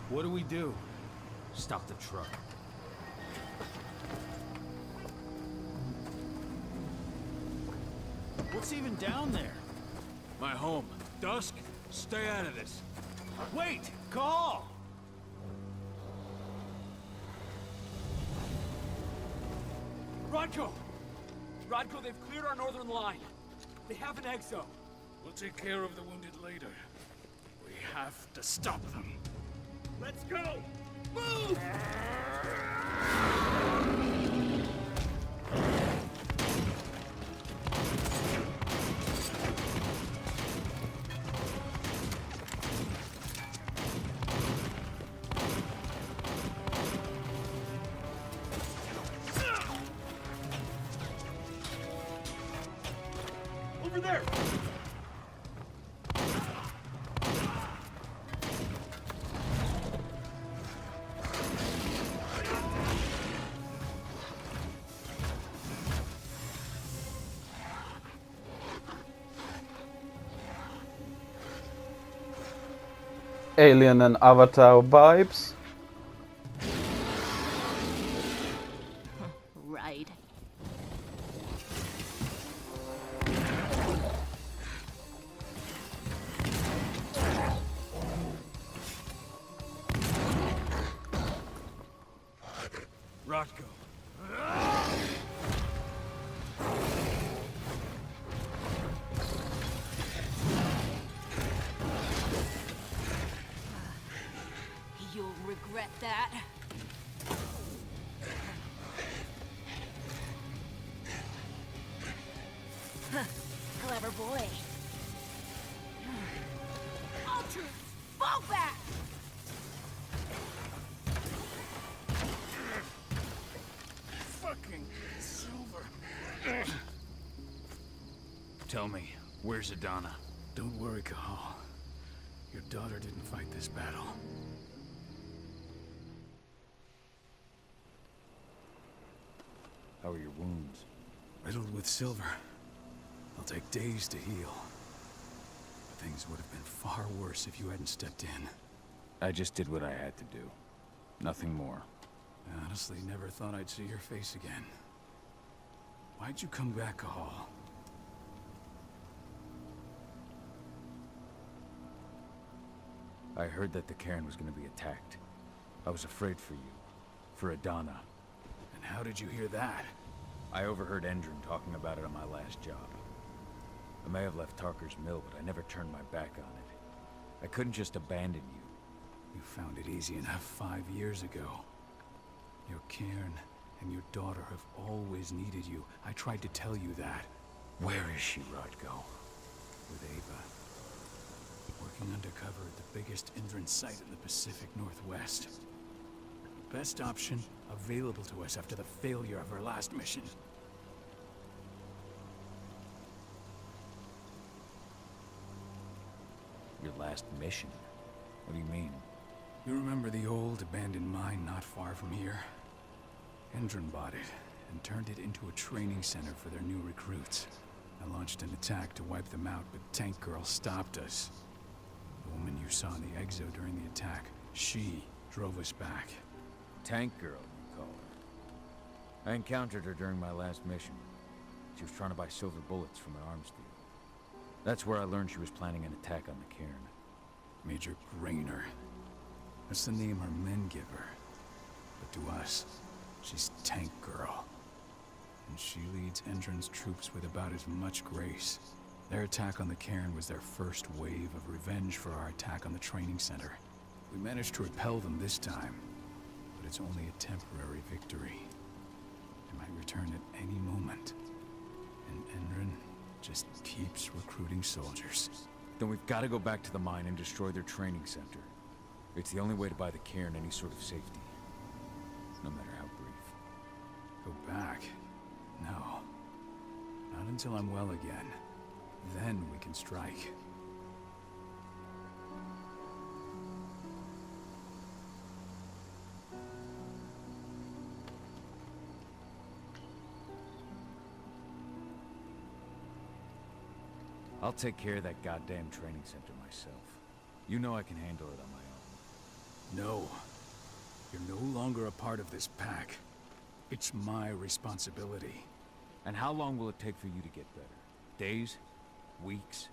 What do we do? Stop the truck. What's even down there? My home. Dusk, stay out of this. Wait! Cahal! Rodko! Rodko, they've cleared our northern line. They have an exo. We'll take care of the wounded later. We have to stop them. Let's go! Move! Over there! Alien and Avatar vibes. Right. Rodko. You'll regret that. Clever boy. Ultra, fall back! Fucking silver. Tell me, where's Adana? Don't worry, Cahal. Your daughter didn't fight this battle. How are your wounds? Riddled with silver. They'll take days to heal. But things would have been far worse if you hadn't stepped in. I just did what I had to do. Nothing more. I honestly never thought I'd see your face again. Why'd you come back, Cahal? I heard that the cairn was going to be attacked. I was afraid for you. For Adana. And how did you hear that? I overheard Endron talking about it on my last job. I may have left Tarker's mill, but I never turned my back on it. I couldn't just abandon you. You found it easy enough 5 years ago. Your cairn and your daughter have always needed you. I tried to tell you that. Where is she, Rodko? With Ava. Working undercover at the biggest Indran site in the Pacific Northwest. The best option available to us after the failure of our last mission. Your last mission? What do you mean? You remember the old abandoned mine not far from here? Endron bought it and turned it into a training center for their new recruits. I launched an attack to wipe them out, but Tank Girl stopped us. The woman you saw in the exo during the attack, she drove us back. Tank Girl, you call her. I encountered her during my last mission. She was trying to buy silver bullets from an arms dealer. That's where I learned she was planning an attack on the cairn. Major Grainer. That's the name her men give her. But to us, she's Tank Girl. And she leads Endron's troops with about as much grace. Their attack on the cairn was their first wave of revenge for our attack on the training center. We managed to repel them this time, but it's only a temporary victory. They might return at any moment. And Endron just keeps recruiting soldiers. Then we've got to go back to the mine and destroy their training center. It's the only way to buy the cairn any sort of safety. No matter how brief. Go back? No. Not until I'm well again. Then we can strike. I'll take care of that goddamn training center myself. You know I can handle it on my own. No. You're no longer a part of this pack. It's my responsibility. And how long will it take for you to get better? Days? Weeks?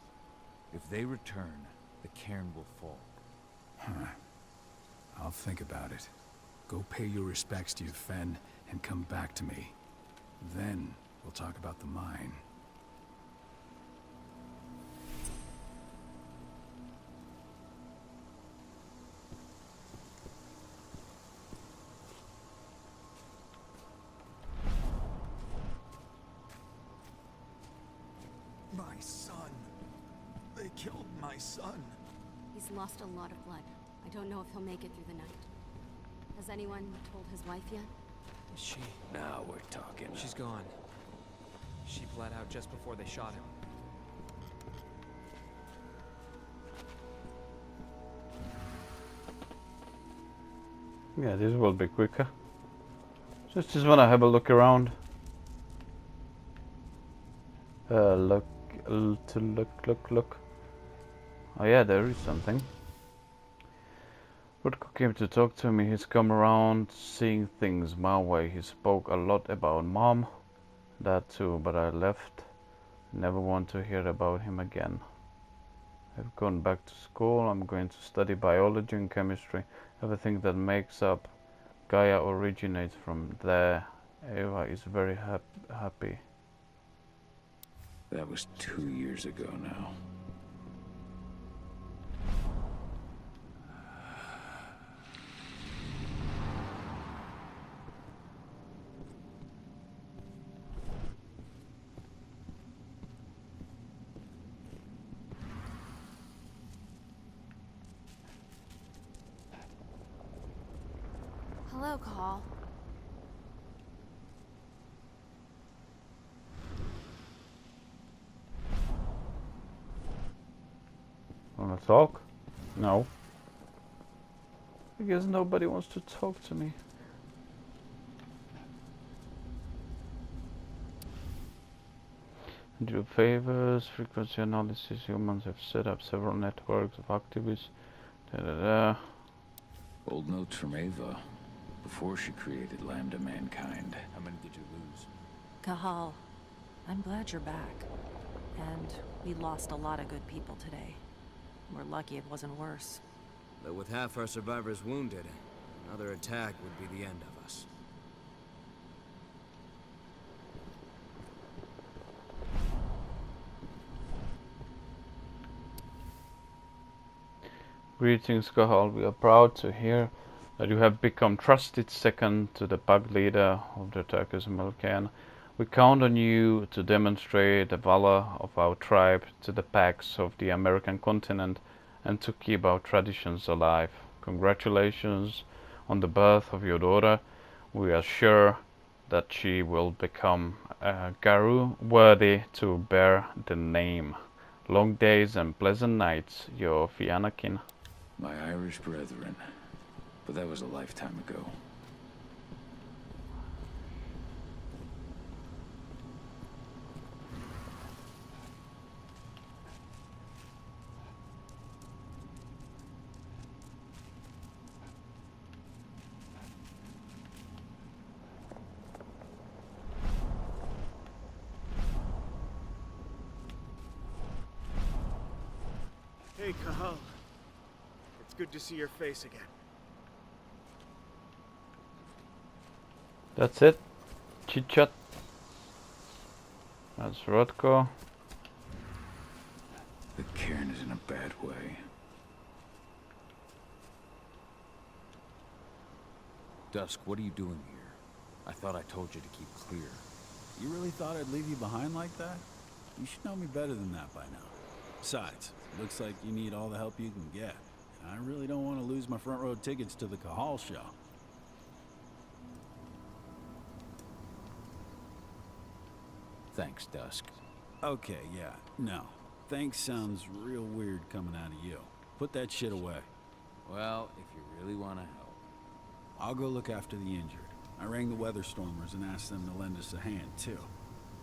If they return, the cairn will fall. Huh. I'll think about it. Go pay your respects to your Fen and come back to me. Then we'll talk about the mine. My son. They killed my son. He's lost a lot of blood. I don't know if he'll make it through the night. Has anyone told his wife yet? Is she? Now we're talking. She's gone. She bled out just before they shot him. Yeah, this will be quicker. Just wanna have a look around. Look. Oh yeah, there is something. Rodko came to talk to me. He's come around seeing things my way. He spoke a lot about Mom. That too, but I left. Never want to hear about him again. I've gone back to school. I'm going to study biology and chemistry. Everything that makes up Gaia originates from there. Eva is very happy. That was 2 years ago now. Hello, Cahal. Wanna talk? No. I guess nobody wants to talk to me. Do favors, frequency analysis. Humans have set up several networks of activists. Old notes from Ava, before she created Lambda Mankind. How many did you lose? Cahal, I'm glad you're back. And we lost a lot of good people today. We're lucky it wasn't worse. But with half our survivors wounded, another attack would be the end of us. Greetings, Cahal. We are proud to hear that you have become trusted second to the pack leader of the Turkish Milkan. We count on you to demonstrate the valor of our tribe to the packs of the American continent and to keep our traditions alive. Congratulations on the birth of your daughter. We are sure that she will become a Garu worthy to bear the name. Long days and pleasant nights, your Fiannakin. My Irish brethren. But that was a lifetime ago. Hey, Cahal. It's good to see your face again. That's it. Chit chat. That's Rodko. The cairn is in a bad way. Dusk, what are you doing here? I thought I told you to keep clear. You really thought I'd leave you behind like that? You should know me better than that by now. Besides, looks like you need all the help you can get. And I really don't want to lose my front row tickets to the Cahal show. Thanks, Dusk. Okay, yeah, no. Thanks sounds real weird coming out of you. Put that shit away. Well, if you really want to help. I'll go look after the injured. I rang the weather stormers and asked them to lend us a hand, too.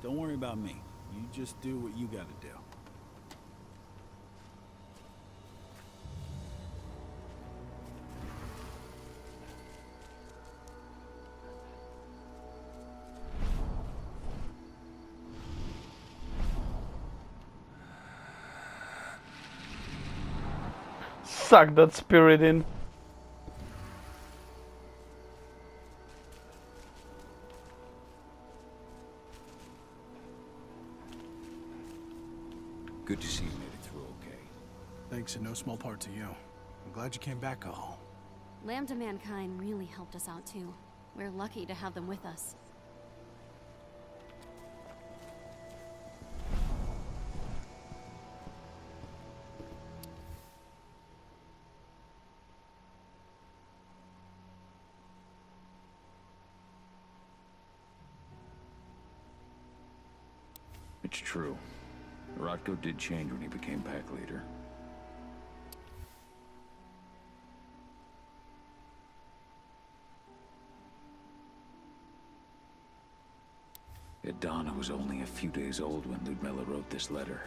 Don't worry about me. You just do what you gotta do. suck that spirit in. Good to see you made it through okay. Thanks in no small part to you. I'm glad you came back, Cahal. Lambda Mankind really helped us out too. We're lucky to have them with us. It's true. Rodko did change when he became pack leader. Donna was only a few days old when Ludmilla wrote this letter.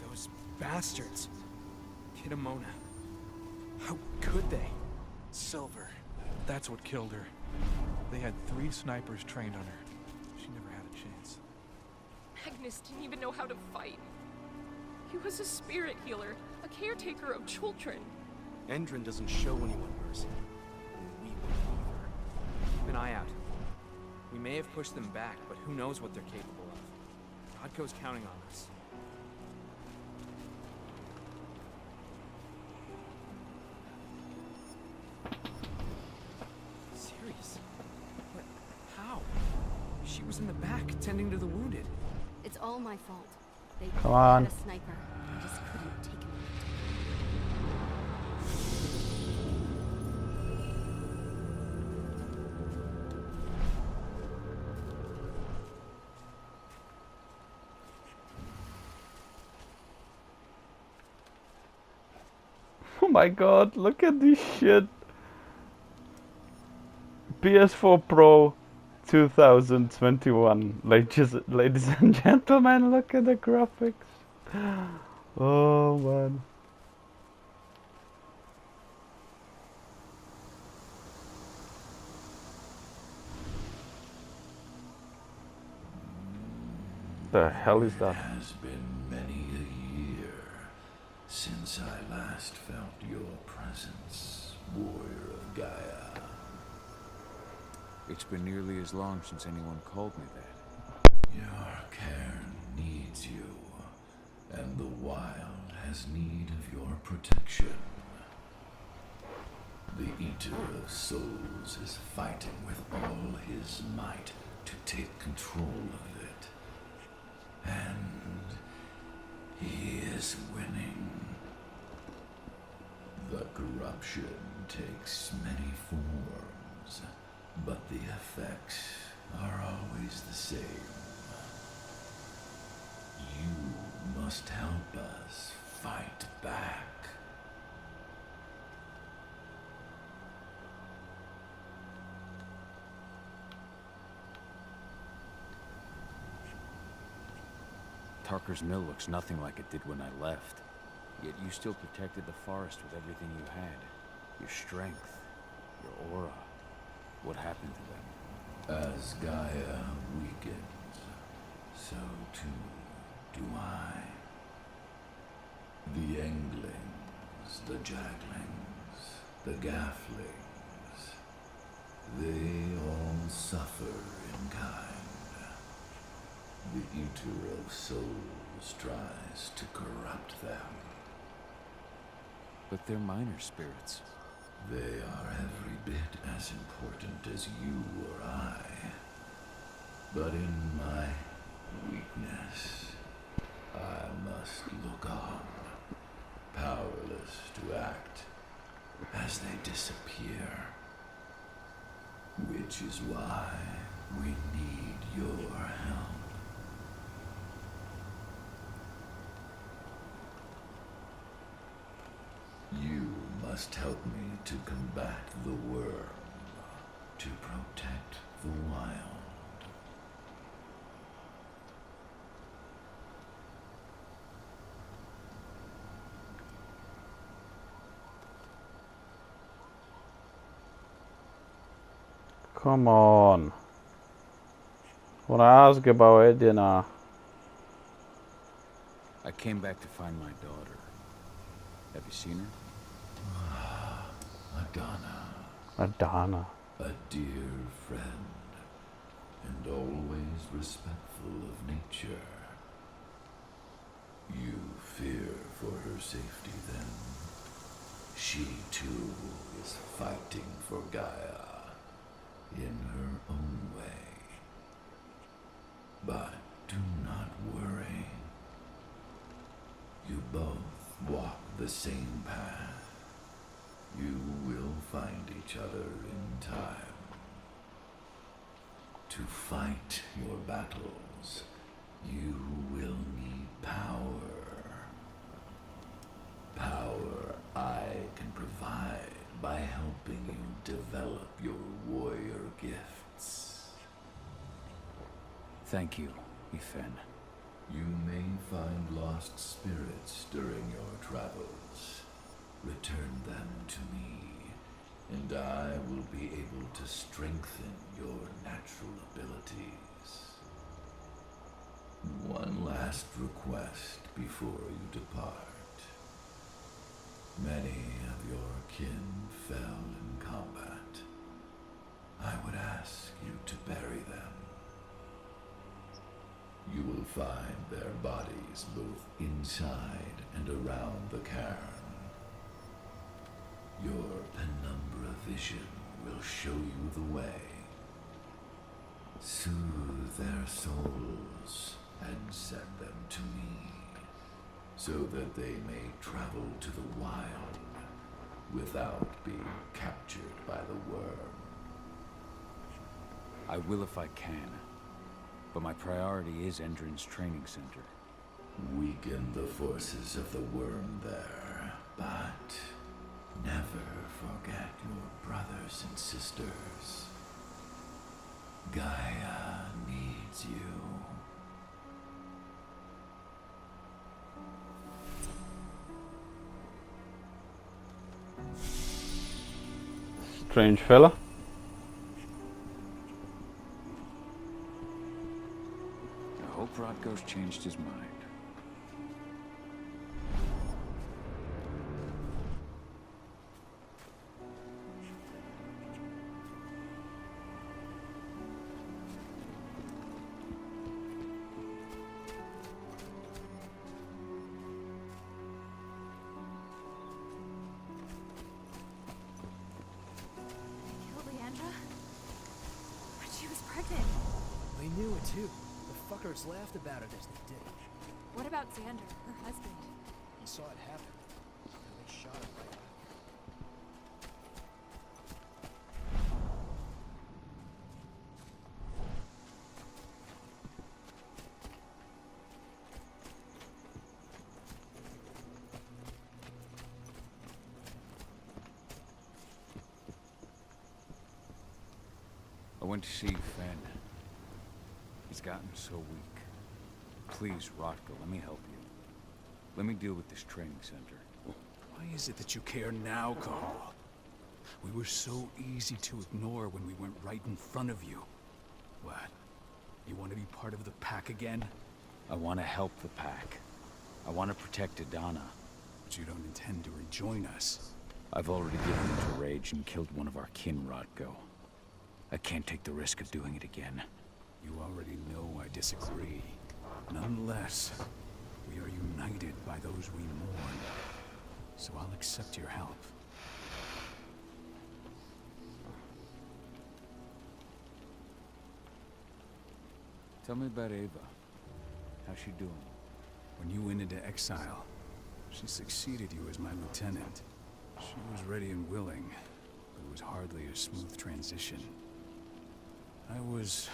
Those bastards. Kidamona. How could they? Silver. That's what killed her. They had 3 snipers trained on her. She never had a chance. Magnus didn't even know how to fight. He was a spirit healer, a caretaker of children. Endron doesn't show anyone mercy. We will leave her. Keep an eye out. We may have pushed them back, but who knows what they're capable of. Rodko's counting on us. Serious? But how? She was in the back, tending to the wounded. It's all my fault. They Come on. had a sniper. I just couldn't take him Oh my god, look at this shit. PS4 Pro 2021. Ladies and gentlemen, look at the graphics. Oh man. The hell is that? It has been many a year since I last felt your presence, warrior of Gaia. It's been nearly as long since anyone called me that. Your cairn needs you, and the wild has need of your protection. The Eater of Souls is fighting with all his might to take control of it. And he is winning. The corruption takes many forms, but the effects are always the same. You must help us fight back. Tarker's mill looks nothing like it did when I left. Yet you still protected the forest with everything you had. Your strength, your aura. What happened to them? As Gaia weakens, so too do I. The Englings, the Jacklings, the Gafflings, they all suffer in kind. The Eater of Souls tries to corrupt them. But they're minor spirits. They are every bit as important as you or I. But in my weakness, I must look on, powerless to act, as they disappear. Which is why we need your help. You must help me to combat the worm, to protect the wild. Come on. Wanna ask about Edina? I came back to find my daughter. Have you seen her? Adana. A dear friend, and always respectful of nature. You fear for her safety then? She too is fighting for Gaia in her own way. But do not worry. You both walk the same path. You will find each other in time. To fight your battles, you will need power. Power I can provide by helping you develop your warrior gifts. Thank you, Ifen. You may find lost spirits during your travels. Return them to me, and I will be able to strengthen your natural abilities. One last request before you depart. Many of your kin fell in combat. I would ask you to bury them. You will find their bodies both inside and around the cairn. Your penumbra vision will show you the way. Soothe their souls and send them to me, so that they may travel to the wild without being captured by the worm. I will if I can, but my priority is Endron's training center. Weaken the forces of the worm there, but never forget your brothers and sisters. Gaia needs you. Strange fella. I hope Rodko's changed his mind. They knew it too. The fuckers laughed about it as they did it. What about Xander, her husband? He saw it happen. And they shot him right out. I went to see Fen. He's gotten so weak. Please, Rodko, let me help you. Let me deal with this training center. Why is it that you care now, Cahal? We were so easy to ignore when we went right in front of you. What? You want to be part of the pack again? I want to help the pack. I want to protect Adana. But you don't intend to rejoin us. I've already given into rage and killed one of our kin, Rodko. I can't take the risk of doing it again. You already know I disagree. Nonetheless, we are united by those we mourn. So I'll accept your help. Tell me about Ava. How's she doing? When you went into exile, she succeeded you as my lieutenant. She was ready and willing, but it was hardly a smooth transition. I was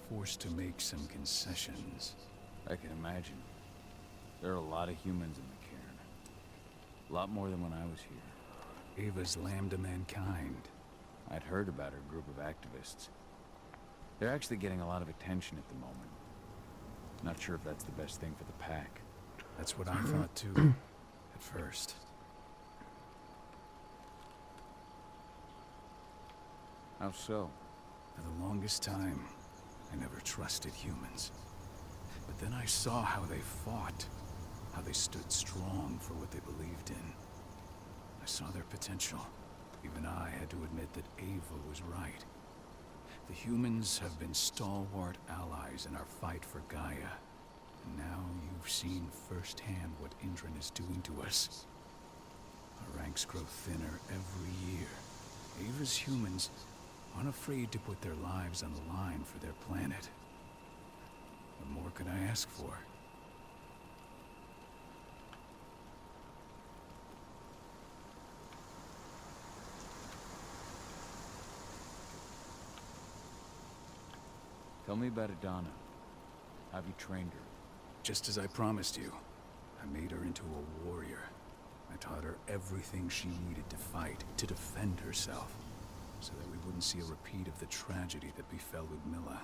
forced to make some concessions. I can imagine. There are a lot of humans in the cairn. A lot more than when I was here. Ava's lamb to mankind. I'd heard about her group of activists. They're actually getting a lot of attention at the moment. Not sure if that's the best thing for the pack. That's what I thought too, at first. How so? For the longest time, I never trusted humans. But then I saw how they fought, how they stood strong for what they believed in. I saw their potential. Even I had to admit that Ava was right. The humans have been stalwart allies in our fight for Gaia. And now you've seen firsthand what Indran is doing to us. Our ranks grow thinner every year. Ava's humans aren't afraid to put their lives on the line for their planet. What more could I ask for? Tell me about Adana. Have you trained her? Just as I promised you, I made her into a warrior. I taught her everything she needed to fight, to defend herself, so that we wouldn't see a repeat of the tragedy that befell Ludmilla.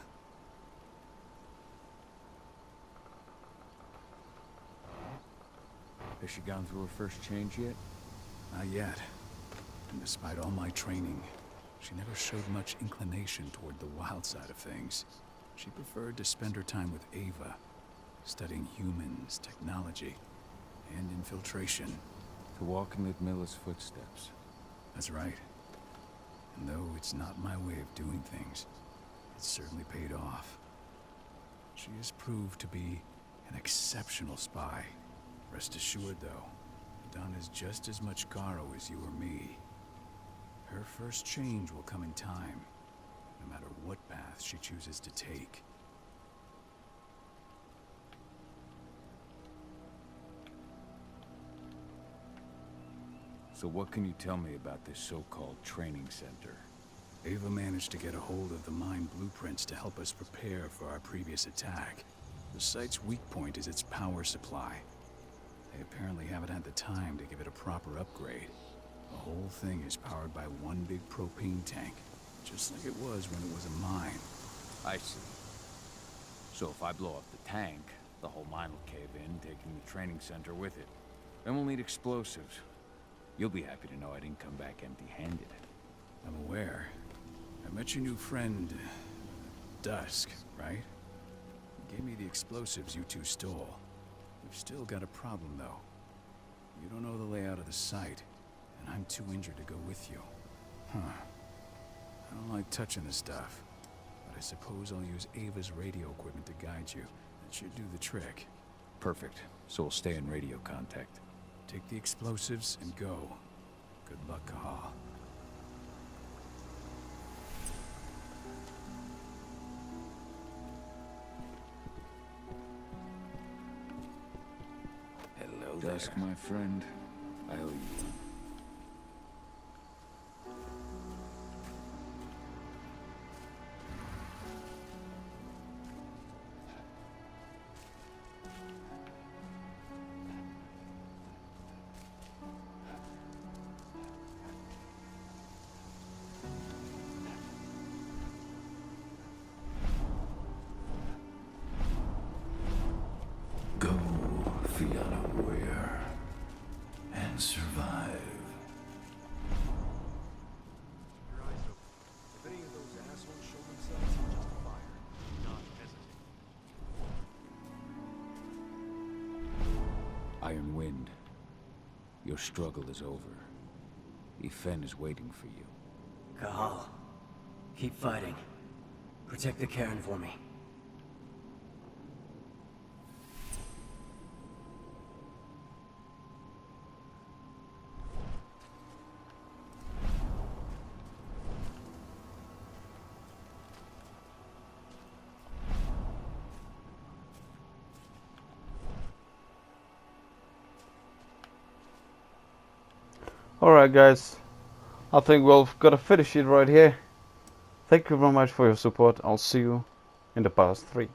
Has she gone through her first change yet? Not yet. And despite all my training, she never showed much inclination toward the wild side of things. She preferred to spend her time with Ava, studying humans, technology, and infiltration. To walk in Ludmilla's footsteps. That's right. And though it's not my way of doing things, it's certainly paid off. She has proved to be an exceptional spy. Rest assured, though, Adana's just as much Garo as you or me. Her first change will come in time, no matter what path she chooses to take. So what can you tell me about this so-called training center? Ava managed to get a hold of the mine blueprints to help us prepare for our previous attack. The site's weak point is its power supply. They apparently haven't had the time to give it a proper upgrade. The whole thing is powered by one big propane tank, just like it was when it was a mine. I see. So if I blow up the tank, the whole mine will cave in, taking the training center with it. Then we'll need explosives. You'll be happy to know I didn't come back empty-handed. I'm aware. I met your new friend, Dusk, right? He gave me the explosives you two stole. We've still got a problem, though. You don't know the layout of the site, and I'm too injured to go with you. Huh. I don't like touching this stuff, but I suppose I'll use Ava's radio equipment to guide you. That should do the trick. Perfect. So we'll stay in radio contact. Take the explosives and go. Good luck, Cahal. Hello there. Dusk, my friend. I owe you one. Go, Fianna warrior, and survive. Your eyes open. If any of those assholes show themselves, just fire. Do not hesitate. Iron Wind, your struggle is over. Ifen is waiting for you. Cahal, keep fighting. Protect the Cairn for me. Alright guys, I think we've got to finish it right here. Thank you very much for your support. I'll see you in the past 3.